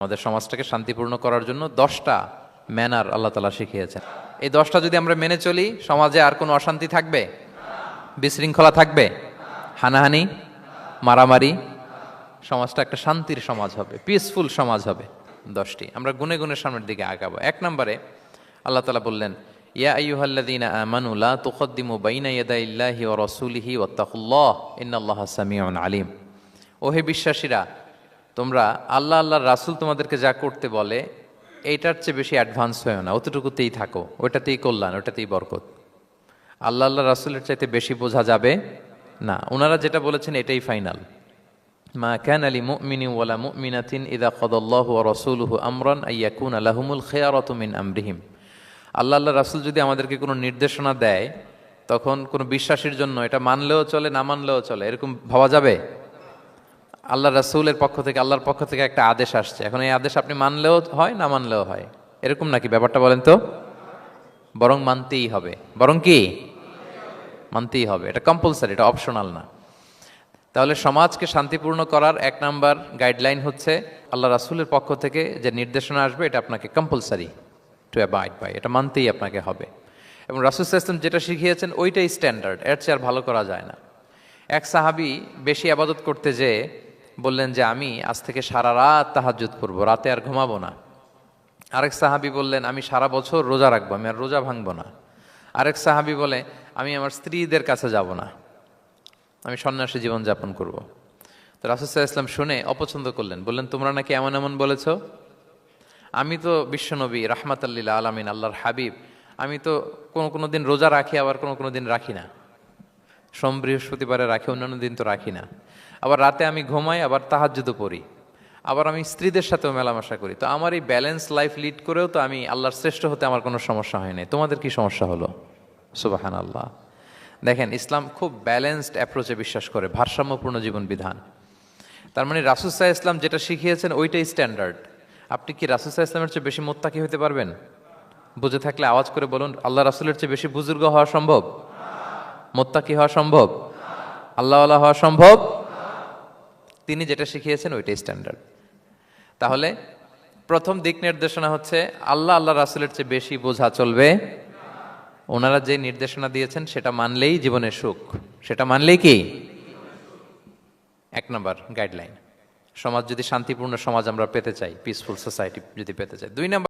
আমাদের সমাজটাকে শান্তিপূর্ণ করার জন্য 10টা ম্যানার আল্লাহ তাআলা শিখিয়েছেন। এই 10টা যদি আমরা মেনে চলি, সমাজে আর কোনো অশান্তি থাকবে? বিশৃঙ্খলা থাকবে? হানাহানি, মারামারি? সমাজটা একটা শান্তির সমাজ হবে, পিসফুল সমাজ হবে। 10টি আমরা গুনে গুনে সামনের দিকে আগাবো। 1 নম্বরে আল্লাহ তাআলা বললেন, ইয়া আইয়ুহাল্লাযীনা আমানু লা তুকদ্দিমু বাইনা ইয়াদাইল্লাহি ওয়া রাসূলিহি ওয়াত্তাকুল্লাহ ইন্নাল্লাহা সামিউন আলিম। ওহে বিশ্বাসীরা, তোমরা আল্লাহ আল্লাহর রাসূল তোমাদেরকে যা করতে বলে এইটার চেয়ে বেশি অ্যাডভান্স হয়েও না, অতটুকুতেই থাকো, ওইটাতেই কল্যাণ, ওটাতেই বরকত। আল্লাহ আল্লাহ রাসূলের চাইতে বেশি বোঝা যাবে না, ওনারা যেটা বলেছেন এটাই ফাইনাল। মা কানা লিমুমিনিন ওয়ালা মুমিনাতিন ইযা কাদাল্লাহু ওয়া রাসূলুহু আমরান আইয়াকুনা লাহুমুল খিয়ারাতু মিন আমরিহিম। আল্লাহ আল্লাহ রাসূল যদি আমাদেরকে কোনো নির্দেশনা দেয়, তখন কোনো বিশ্বাসীর জন্য এটা মানলেও চলে, না মানলেও চলে, এরকম ভাবা যাবে? আল্লাহ রাসূলের পক্ষ থেকে, আল্লাহর পক্ষ থেকে একটা আদেশ আসছে, এখন এই আদেশ আপনি মানলেও হয়, না মানলেও হয়, এরকম নাকি ব্যাপারটা? বলেন তো। বরং মানতেই হবে। বরং কি? মানতেই হবে। এটা কম্পালসারি, এটা অপশনাল না। তাহলে সমাজকে শান্তিপূর্ণ করার 1 নাম্বার গাইডলাইন হচ্ছে আল্লাহ রাসূলের পক্ষ থেকে যে নির্দেশনা আসবে এটা আপনাকে কম্পালসারি টু অ্যাবাইড বাই, এটা মানতেই আপনাকে হবে। এবং রাসূল সাল্লাল্লাহু আলাইহি ওয়াসাল্লাম যেটা শিখিয়েছেন ওইটাই স্ট্যান্ডার্ড, এর চেয়ে আর ভালো করা যায় না। এক সাহাবী বেশি ইবাদত করতে যেয়ে বললেন যে আমি আজ থেকে সারা রাত তাহাজ্জুদ পড়ব, রাতে আর ঘুমাবো না। আরেক সাহাবী বললেন আমি সারা বছর রোজা রাখবো, আমি আর রোজা ভাঙবো না। আরেক সাহাবী বলে আমি আমার স্ত্রীদের কাছে যাব না, আমি সন্ন্যাসী জীবন যাপন করব। তো রাসূল সাল্লাল্লাহু আলাইহি ওয়াসাল্লাম শুনে অপছন্দ করলেন, বললেন তোমরা নাকি এমন এমন বলেছো, আমি তো বিশ্বনবী রাহমাতাল লিল আলামিন, আল্লাহর হাবিব, আমি তো কোনো দিন রোজা রাখি, আবার কোনো দিন রাখি না। সোম বৃহস্পতিবারে রাখি, অন্যান্য দিন তো রাখি না। আবার রাতে আমি ঘুমাই, আবার তাহাজ্জুদও পড়ি, আবার আমি স্ত্রীদের সাথেও মেলামেশা করি। তো আমার এই ব্যালেন্স লাইফ লিড করেও তো আমি আল্লাহর শ্রেষ্ঠ হতে আমার কোনো সমস্যা হয় নাই, তোমাদের কি সমস্যা হলো? সুবহানাল্লাহ। দেখেন, ইসলাম খুব ব্যালেন্সড অ্যাপ্রোচে বিশ্বাস করে, ভারসাম্যপূর্ণ জীবন বিধান। তার মানে রাসূল সাল্লাল্লাহু আলাইহি ওয়াসাল্লাম যেটা শিখিয়েছেন ওইটাই স্ট্যান্ডার্ড। আপনি কি রাসূল সাল্লাল্লাহু আলাইহি ওয়াসাল্লামের চেয়ে বেশি মুত্তাকি হতে পারবেন? বুঝে থাকলে আওয়াজ করে বলুন, আল্লাহ রাসূলের চেয়ে বেশি বুজুর্গ হওয়া সম্ভব? মুত্তাকি হওয়া সম্ভব? আল্লাহওয়ালা হওয়া সম্ভব? তিনি যেটা শিখিয়েছেন ওইটাই স্ট্যান্ডার্ড। তাহলে প্রথম দিক নির্দেশনা হচ্ছে আল্লাহ আল্লাহ রাসূলের চেয়ে বেশি বোঝা চলবে। ওনারা যে নির্দেশনা দিয়েছেন সেটা মানলেই জীবনের সুখ, সেটা মানলেই কি? 1 নাম্বার গাইডলাইন। সমাজ যদি শান্তিপূর্ণ সমাজ আমরা পেতে চাই, পিসফুল সোসাইটি যদি পেতে চাই। 2 নাম্বার